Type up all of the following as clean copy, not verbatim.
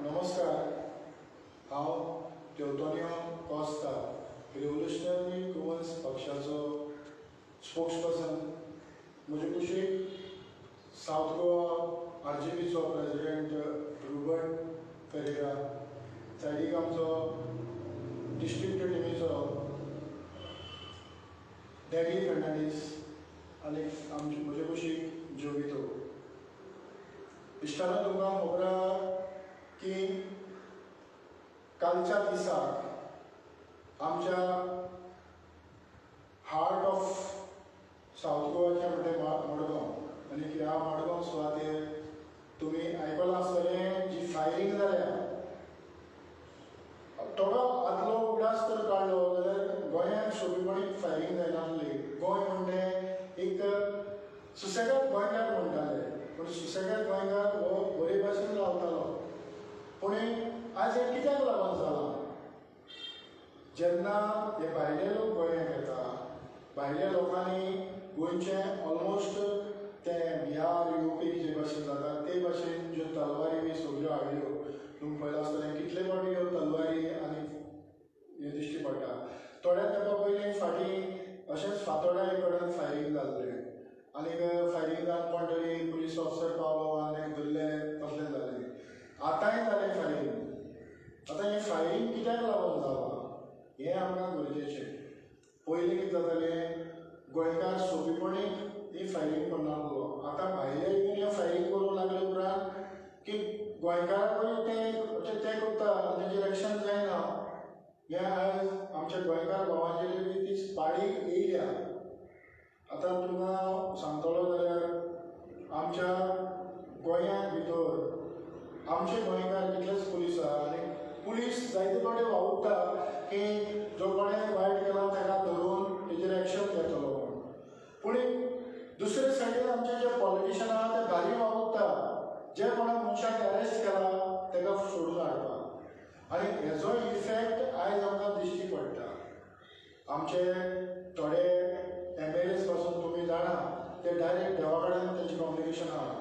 नमस्कार. हांव तेवतोनियो कोस्ता रिव्होल्युशनरी वुमन्स पक्षाचो स्पोक्सपर्सन. म्हजे कुशीक सावथ गोवा RJPचो प्रेसिडेंट रुबर्ट फेरेरा, सायडीक आमचो डिस्ट्रिक्ट टिमीचो डॅगी फेर्नांडीस आनी म्हजे कुशीक जोवितो. इश्टानो तुमकां खबर आहा की कालच्या दिसाक आमच्या हार्ट ऑफ सावथ गोवाचे म्हणटे मडगांव आनी ह्या मडगांव सुवातेर तुमी आयकलां आसतलें जी फायरींग जाल्या. थोडो आदलो उगडास तर काडलो जाल्यार गोंयांत सोबीतपणी फायरींग जायनासली. गोंय म्हणटे एक सुसेगाद गोंयकार म्हणटाले, पूण सुसेगाद गोंयकार हो बरे भाशेन रावतालो. पूण आज हें कित्याक लागून जालां? जेन्ना हे भायले लोक गोंयांत येता, भायल्या लोकांनी गोंयचें ऑलमोस्ट ते बिहार UP जे भाशेन जाता ते भाशेन ज्यो तलवारी बी सगळ्यो हाडल्यो. तुमी पळयलां आसतलें कितले फावटी ह्यो तलवारी आनी हे दिश्टी पडटा. थोड्या तेंपा पयलीं फाटीं अशेंच फातोड्डा एक कडेन फायरींग जाल्लें आनी फायरींग जावन कोण तरी पुलीस ऑफिसर पावलो आनी धरलें तसलें जालें. आतांय जालें फायरींग. आतां हें फायरींग कित्याक लागून जालां हें आमकां गरजेचें. पयलीं कितें जातालें, गोंयकार सोंपेपणीक ही फायरींग करनासलो. आतां भायले येवन हें फायरींग करूंक लागले उपरांत की गोंयकाराकूय तें करता आनी तेजें एक्शन जायना. हें आयज आमच्या गोंयकार भावांचेर बी ती पाळी येयल्या. आतां तुमकां सांगतलो जाल्यार आमच्या गोंया भितर आमचे गोंयकार कितलेच पुलीस आहा आनी पुलीस जायते कडेन वावुरता की जो कोणें वायट केला ताका धरून तेजेर एक्शन घेतलो. पूण दुसरे सायडीन आमचे जे पॉलिटिशियन आहा ते भारी वावुरता. जे कोणा मनशाक अरेस्ट केला ताका सोडून हाडपाक. आनी हेजो इफेक्ट आयज आमकां दिश्टी पडटा. आमचे थोडे MLAs पासून तुमी जाणा ते डायरेक्ट देवा कडेन तेंचें कम्युनिकेशन आहा.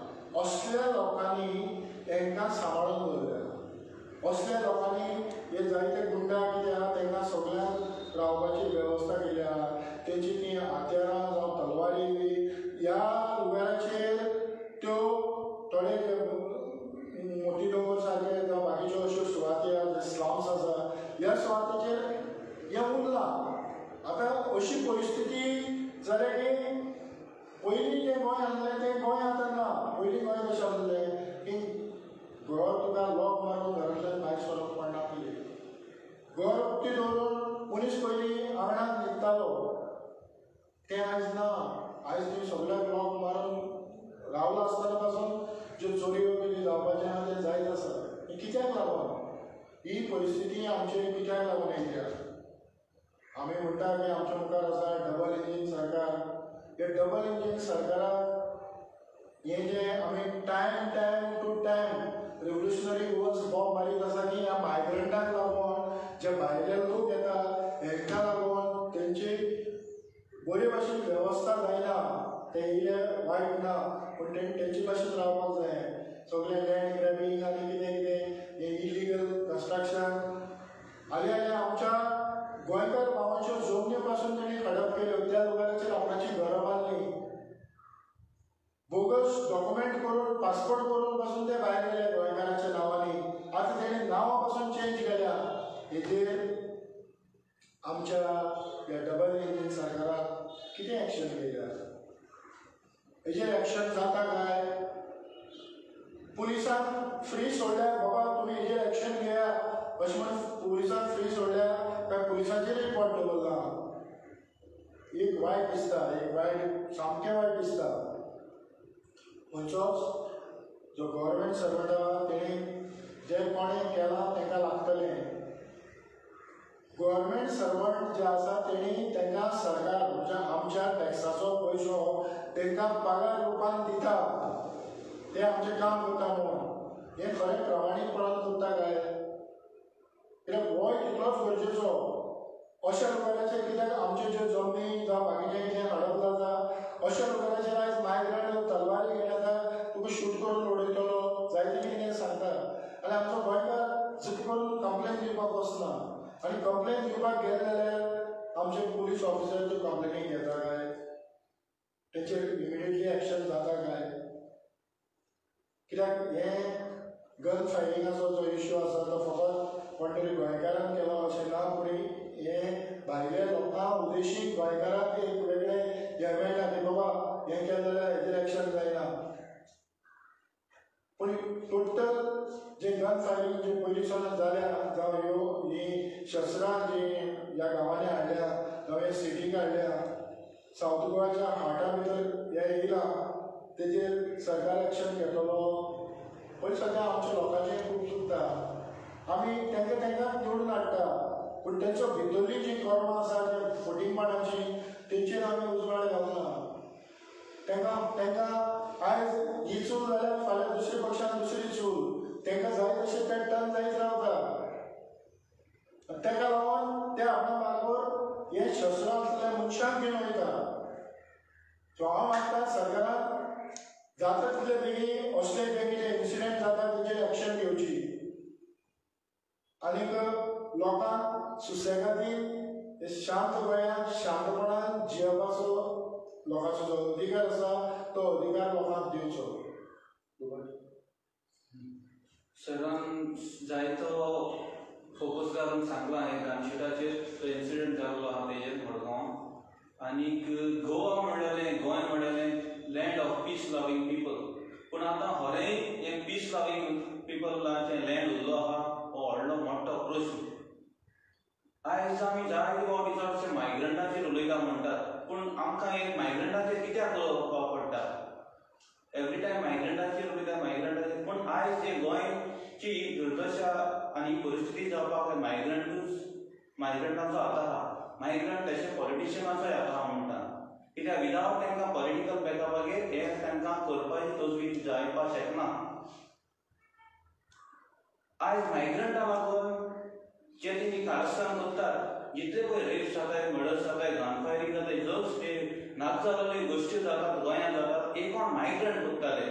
असल्या लोकांनी तांकां सांबाळून दवरल्या. असल्या लोकांनी हे जायते गुंडा कितें आहा तांकां सगळ्यांक रावपाची वेवस्था केल्या. तेंची ती हात्यारां जावं तलवारी बी ह्या उगाराचेर त्यो थोडे मोती दोंगर सारके जावं बाकीच्यो अश्यो सुवाती आहा जे स्लम्स आसा ह्या सुवातेचेर हें उरलां. आतां अशी परिस्थिती जाल्या की पयलीं जें गोंय आसलें तें गोंय आतां ना. पयलीं गोंय कशें आसलें की घर तुका लॉक मारून घरांतल्यान भायर सरप पडनासलें. घर उक्ती दवरून मनीस पयलीं आंगणांत न्हिदतालो. तें आयज ना. आयज तुमी सगळ्याक लॉक मारून रावला आसतना पासून ज्यो चोरयो बी जावपाचें आहा तें जायत आसा. हें कित्याक लागून? ही परिस्थिती आमचेर कित्याक लागून येयल्या? आमी म्हणटा की आमच्या मुखार आसा डबल इंजीन सरकार. हे डबल इंजीन सरकाराक हें जें आमी time to time revolutionary women's bomb मारीत आसा की ह्या मायग्रंटांक लागून जे भायले लोक येता हेंकां लागून तेंची बरे भाशेन वेवस्था जायना. ते येयले वायट ना पूण तेंचे भाशेन रावपाक जाय. सगळें लँड ग्रॅबिंग आनी कितें कितें हें इलिगल कन्स्ट्रक्शन हालीं आमच्या गोंयकार भावांच्यो जमन्यो पासून तेणी हडप केल्यो. त्या लोकांचेर आपणाची घरां बांदलीं. बोगस डॉक्युमेंट करून पासपोर्ट करून पासून ते भायर गेले गोंयकाराच्या नांवांनी. आतां तेणी नांवां पासून चेंज केल्या. हेजेर आमच्या ह्या डबल इंजीन सरकाराक कितें एक्शन घेयल्या? हेजेर एक्शन जाता काय? पुलिसांक फ्री सोडल्यार बाबा तुमी हेजेर एक्शन घेया अशें म्हणून पुलिसांक फ्री सोडल्यार काय पुलिसांचेर रिपोर्ट दवरला? एक वायट दिसता. सामकें वायट दिसता. खंयचोच जो गव्हर्मेंट सर्वंट आहा तेणी जें कोणें केलां ताका लागतलें. गव्हर्मेंट सर्वंट जे आसा तेणी तांकां सरकार म्हणजे आमच्या टॅक्साचो पयसो तांकां पगार रुपान दिता. ते आमचें काम करता म्हणून हें खरें प्रामाणीकपणान करता काय? कित्याक हो तितलोच गरजेचो. अशा लोकांचेर कित्याक आमच्यो ज्यो जमनी जावं बाकीचें कितें हडप जाता अशा लोकांचेर आयज मायग्रंट तलवारी घेवन येता तुका शूट करून उडयतलो जायते कितें सांगता. आनी आमचो गोंयकार झक करून कंप्लेन दिवपाक वचना आनी कंप्लेन दिवपाक गेले जाल्यार आमचे पुलीस ऑफिसर त्यो कंप्लेनी घेता काय तेचेर इमिडिएटली एक्शन जाता काय कित्याक हें गन फायरिंगाचो जो इश्यू आसा तो फकत कोण तरी गोंयकारान केलो अशें ना पूण हें भायल्या लोकांक उदेशीक गोंयकाराक एक वेगळें हें मेळटा की बाबा हें केलें जाल्यार हेजेर एक्शन जायना पूण टोटल जे गन फायरिंग जे पयलींच्यान जाल्या जावं हीं शस्त्रां जीं ह्या गांवांनी हाडल्या जावं हे सिटीक हाडल्या सावथ गोवाच्या हार्टा भितर हें येयलां तेजेर सरकार एक्शन घेतलो पण सद्या आमच्या लोकांचें खूब चुकता आमी तांकां निवडून हाडटा पूण तेंचो भितरलीं जीं कर्मां आसा जे फटींगपणाचीं तेंचेर आमी उजवाड घालना तांकां आयज ही चूल जाल्यार फाल्यां दुसरे पक्षान दुसरी चूल तांकां जाय तशें पेट्टन जायत रावता ताका लागून ते आपल्या बरोबर हे शस्त्रां आसलेल्या मनशांक घेवन वयता सो हांव मागता सरकारान जाता तितले बेगीन असले जे कितें इन्सिडेंट जाता तेचेर एक्शन घेवची आनीक लोकांक सुसेगादीन शांत गोंयांत शांतपणान जियेवपाचो लोकांचो जो अधिकार आसा तो अधिकार लोकांक दिवचो सरान जायतो फोकस घालून सांगला हांवें गांवशेताचेर तो इन्सिडेंट जाल्लो आहा तेजेर मडगांव आनीक Goa म्हणलेलें Goa म्हणलेलें land of peace loving people पूण आतां खरें हें पीस लवींग पीपलाचें लँड उरलो आहा हो व्हडलो मोठो प्रश्न आयज आमी जायते फावटी चडशे मायग्रंटाचेर उलयता म्हणटात पूण आमकां एक मायग्रंटाचेर कित्याक उलोवपाक पडटा एवरी टायम मायग्रंटाचेर उलयता पूण आयज जे गोंयची दुर्दशा आनी परिस्थिती जावपाक मायग्रंटांचो हात आहा मायग्रंट तशें पॉलिटिशियनाचोय हात आहा म्हणटा कित्याक विदावट तांकां पॉलिटिकल बॅकअपाचेर हें तांकां करपाची तजवीज जावपाक शकना आयज मायग्रंटां लागून जे तेमी कारस्थान करतात जितले पळय रेप जाताय मर्डर्स जाताय गन फायरिंग जाताय जग ते नाक जाल्ले गोश्टी जातात गोंयांत जातात एक कोण मायग्रंट भोगताले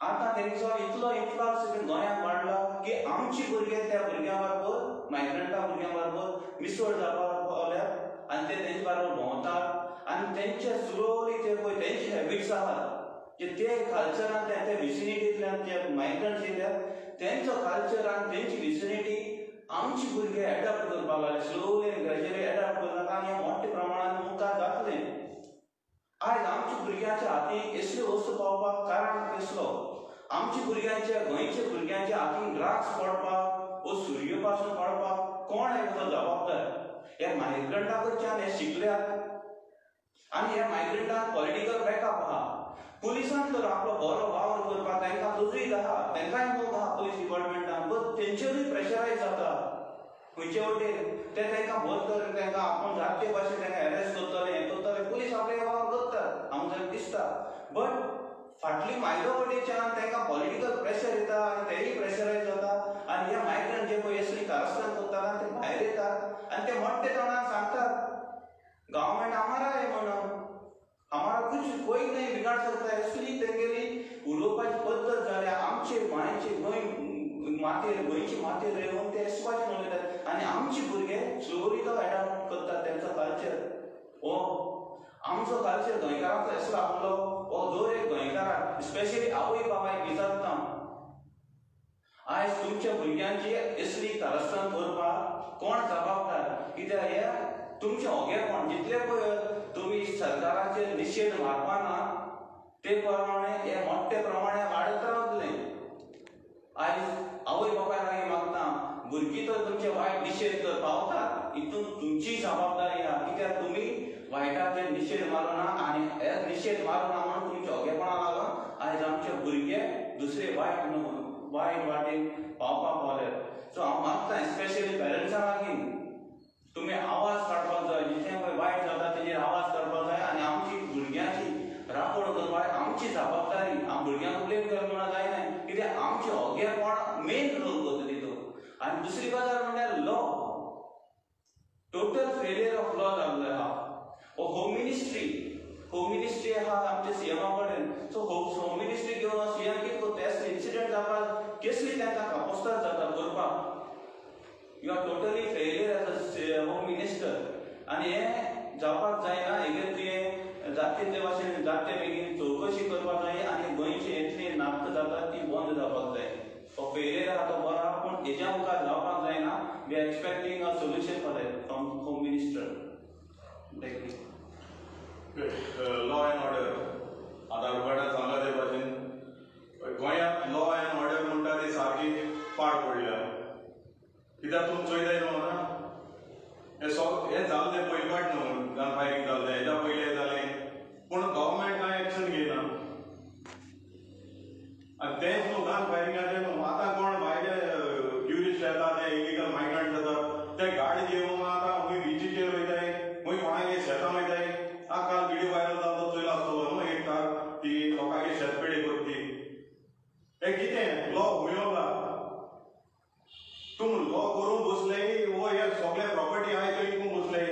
आतां तेंचो इतलो इन्फ्लुअन्स गोंयांत वाडला की आमची भुरगे त्या भुरग्यां बरोबर मायग्रंटा भुरग्यां बरोबर मिसळ जावपाक पावल्यात आनी ते तेंचे बरोबर भोंवतात आनी तेंचे स्लोली ते पळय तेंचे हॅबिट्स आहात जे ते कल्चरान ते विसिनिटींतल्यान जे मायग्रंट्स येयल्यात तेंचो कल्चर आनी तेंची विसिनिटी आमची भुरगे एडॉप्ट करपाक लागले स्लोली ग्रॅज्युअली एडॉप्ट करतात आनी हे मोठ्या प्रमाणान मुखार जातलें आयज आमच्या भुरग्यांच्या हातीन असल्यो वस्तू पावपाक कारण कसलो आमच्या भुरग्यांच्या गोंयच्या भुरग्यांच्या हातीन ड्रग्स पडपाक वो सुरयो पासून पडपाक कोण हेजो जबाबदार ह्या मायग्रंटा कडच्यान हे शिकल्यात आनी ह्या मायग्रंटांक पॉलिटिकल बॅकअप आहा पुलिसान तर आपलो बरो वावर करपाक तांकां तजवीज आहा तांकांय मोग आहा पुलीस डिपार्टमेंटान बट तेंचेरूय प्रेशरायज जाता खंयचे वटेन ते तांकां बोध करून तांकां आपूण जाय ते भाशेन तांकां एरेस्ट करतले हें करतले पुलीस आपले वावर करतात आमकां दिसता बट फाटली मायलो वटेच्यान तांकां पॉलिटिकल प्रेशर येता आनी तेय प्रेशरायज जाता आनी ह्या मायग्रंट जे पळय असली कारस्थान करतात ते भायर येतात आनी ते मोठ्या तोंडान सांगतात गवर्नमेंट हमारा है म्हणून हमारा कुछ कोई नहीं बिगाड़ सकता है इसलिए तेंगेली उलोवपाची पद्दत जाल्या आमचे गोंयचे गोंयची मातेर रेवन ते अशे भाशेन उलयतात आनी आमचे भुरगे स्लोली तो एडॉप्ट करतात तेंचो कल्चर हो आमचो कल्चर गोंयकारांचो असलो आपलो हो दर एक गोंयकाराक स्पेशली आवय बाबायक विचारता आयज तुमच्या भुरग्यांची असली कारस्थान करपाक कोण जबाबदार कित्याक हे तुमचे होगेपण जितले पळय तुमी सरकाराचेर निशेध मारपाना ते प्रमाणे हे मोठ्या प्रमाणे वाडत रावतले आयज आवय बापायक मागता भुरगीं तर तुमचे वायट निशेध कर पावतात हितून तुमची जबाबदारी आहा कित्याक तुमी वायटाचेर निशेध मारुना आनी हे निशेध मारुना म्हणून तुमच्या होगेपणा लागून आयज आमचे भुरगे दुसरे वायट वाटेन पावपाक पावल्यात सो हांव मागता स्पेशली पेरंट्सां लागीं तुमी आवाज काडपाक जाय जितलें पळय वायट जाता तेजेर आवाज काडपाक जाय आनी आमची भुरग्यांची राखण करपाक आमची जबाबदारी भुरग्यांक ब्लेम करपाक जायना कित्याक आमचे होगेपण मेन रोल करता तितून आनी दुसरी गजाल म्हणल्यार law total failure of law जाल्लो आहा होम मिनिस्ट्री आहा आमच्या सीएमा कडेन सो होम मिनिस्ट्री घेवन सीएम कितें करता असले इन्सिडेंट जावपाक कसली तांकां you are totally failure as a home minister आनी हे जावपाक जायना हेजेर तुवें जाते ते भाशेन जाते बेगीन चवकशी करपाक जाय आनी गोंयची इतली नाटकां जाता ती बंद जावपाक जाय तो फेलियर आहा तो बरो आहा पूण हेज्या मुखार जावपाक जायना we are expecting a solution for that from home minister law and order आता रुबाटा सांगला ते भाशेन गोंयांत लॉ एंड ऑर्डर म्हणटा ती सारकी पाड पडल्या कित्याक तुमी चोयताय न्हू ना हे जालें तें पयली पाट न्हू गन फायरींग जालें हेच्या पयलें जालें पूण गव्हर्मेंट कांय एक्शन घेयना आनी तेंच न्हू गन फायरिंगाचें न्हू आतां कोण भायले ट्युरिस्ट येता ते इलिगल मायग्रंट जाता ते गाडी घेवन आतां खंय बिचीचेर वयताय खंय कोणागे शेतां वयताय काल व्हिडिओ व्हायरल जालो चोयलो आसतलो न्हू एक कार ती लोकांगे शेतपेडी करती हे कितें लॉ हुंयला तुम लॉ करून बसले वो हे सगळे प्रॉपर्टी आहाय त्यो विकून बसले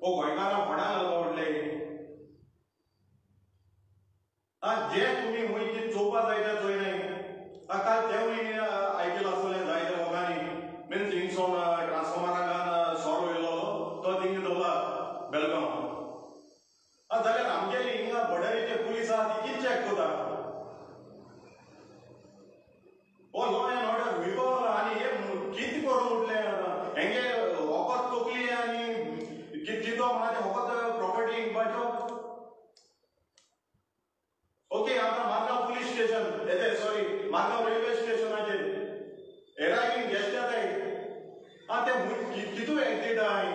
वो गोंयकारां फोंड्यान आवडले जे तुमी हुंय चोवपा जाय ते चोयनाय काल तेवूय आयकलो आसतलें जायत्या लोकांनी मीन्स हिंगसोन ट्रान्सफॉर्मरांगान सॉर वयलो तो थिंग दवरला बेलगांव जाल्यार आमगेली हिंगा बॉर्डरीचे पुलीस आहा ती कितें चॅक करता हो लॉ एंड ऑर्डर विगोल आनी हे कितें करून उठले हेंगे वखद तोकली आनी चितो म्हणाचे वखद प्रॉपर्टी इंकपाच्यो ओके आतां मारगांव पुलीस स्टेशन येते सॉरी मारगांव रेल्वे स्टेशनाचेर एरायवींग गेस्ट येताय ते कितू एक्झिट आहाय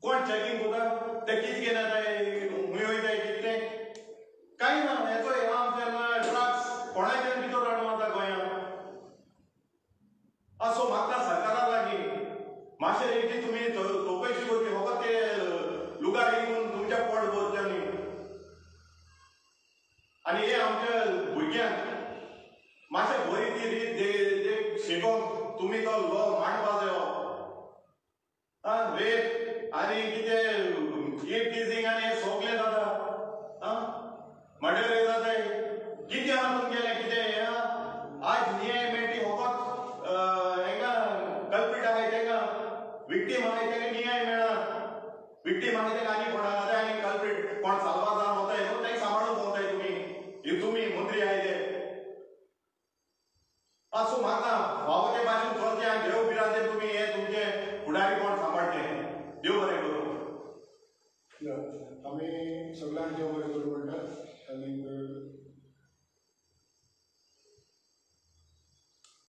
कोण चॅकिंग करता ते कितें घेवन येताय खूंय वयताय कितें कांय ना हेचो आमचे ड्रग्स कोणाचेर भितर हाडून वता गोंयांत असो म्हाका सरकारा लागीं मातशें रेटी तुमी चवकशी करची फकत ते लुगार येवन तुमच्या पोट भरचे न्ही आनी हे आमच्या भुरग्यांक मातशें बरी ती रीत शिकोवंक तुमी तो लॉ मांडपा जायो रेप आनी कितें ईट टिजींग आनी सगळें जाता मर्डर जाताय कितें आहा तुमगेलें कितें आज न्याय मेळटी फकत हेंगा कल्प्रीट आहाय तेंगा विक्टीम आहाय तेंगा न्याय मेळना विक्टीम आहाय तेंगा आनी कोण आहा आनी कल्प्रीट कोण साल्वार जावन वताय न्हू तें सांबाळून भोंवताय तुमी मंत्री आहाय ते असो म्हाका फावो ते भाशेन चलचें आनी देव बिरादे तुमी हे तुमचे फुडारी कोण सांबाळचे देव बरें करूं आमी सगळ्यांक देव बरें करूं म्हणटा